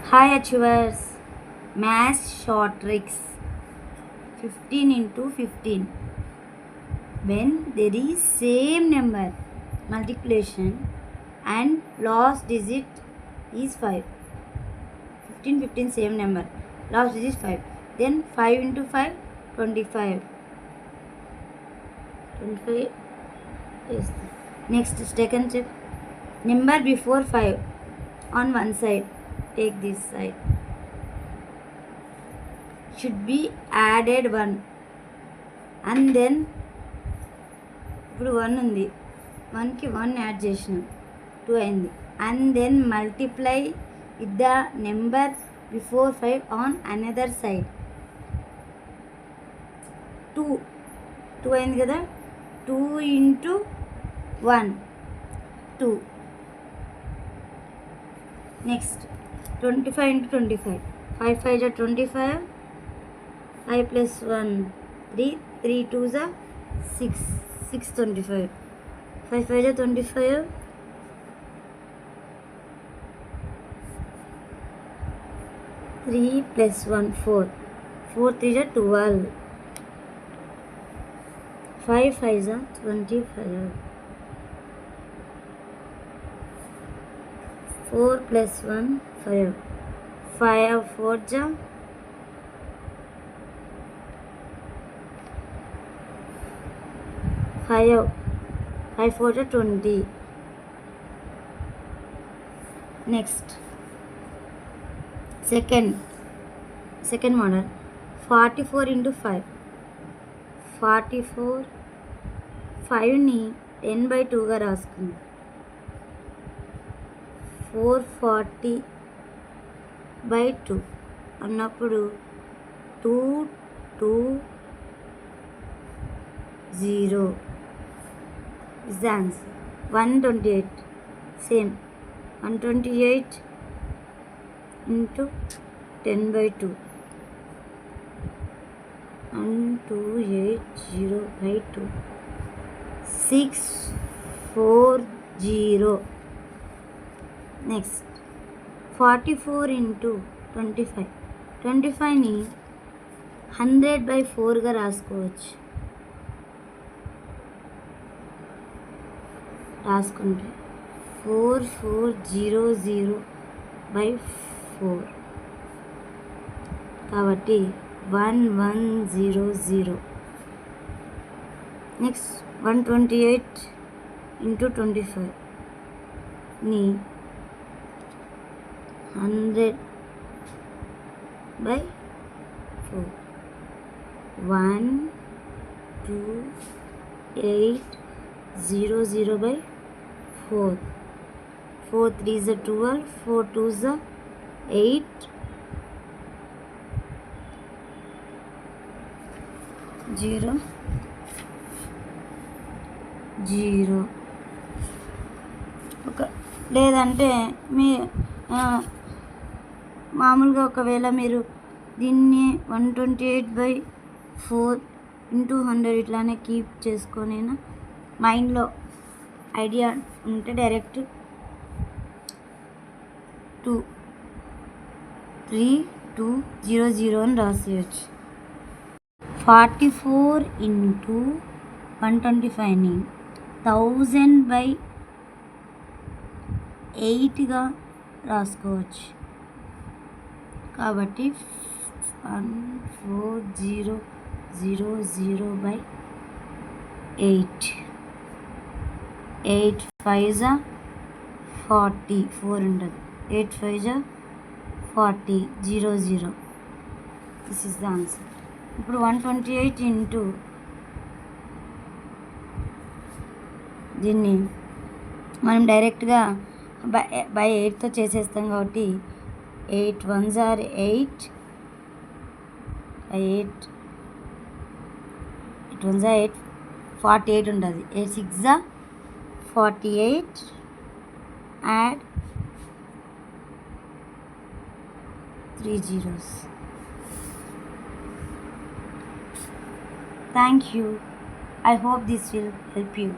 High achievers, math short tricks. 15 into 15. When there is same number multiplication and last digit is 5. 15, 15 same number. Last digit is 5. Then 5 into 5, 25. 25 is next second step. Number before 5 on one side. Take this side. Should be added 1 and then ఇప్పుడు 1 ఉంది, 1కి 1 add చేసినాం, 2 అయింది. And then multiply with the number before 5 on another side. 2 అయింది కదా, 2 into 1 2. Next 25 into 25. 5 5 are 25. 5 plus 1 3. 3 2s are 6. 6 25. 5 5 are 25. 3 plus 1 4. 4 3s are 12. 5 5s are 25. 4 plus 1 5. 5 4s are 5. 5 4s are 20. Next second model. 44 into 5. 44 5ని 10/2 గా రాసుకుంది. 440/2 అన్నప్పుడు 2 2 0 is the answer. 128 same. 128 into 10/2. 1280/2. 640. Next 44 into 25. 25ని 100/4 గా రాసుకోవచ్చు. రాసుకుంటే 4400/4 కాబట్టి 1100. Next 128 into 25ని 100/4. 1280/4. 4 3s are 12. 4 2s are 8. 0 0. లేదంటే మీ మామూలుగా ఒకవేళ మీరు దీన్ని 128/4 into 100 ఇట్లానే కీప్ చేసుకొనైనా మైండ్లో ఐడియా ఉంటే డైరెక్ట్ 23200 అని రాసేయచ్చు. 44 into 125ని 1000/8గా రాసుకోవచ్చు. కాబట్టి 14000/8. 8 5s are 40. 4 ఉంటుంది. 8 5s are 40. 0 0. This is the answer. ఇప్పుడు 128 into దీన్ని మనం డైరెక్ట్గా బై 8తో చేసేస్తాం కాబట్టి 8 1s are 8. 8 1s are 8. 48 ఉంటుంది. 8 6s are 48. Add 3 zeros. Thank you. I hope this will help you.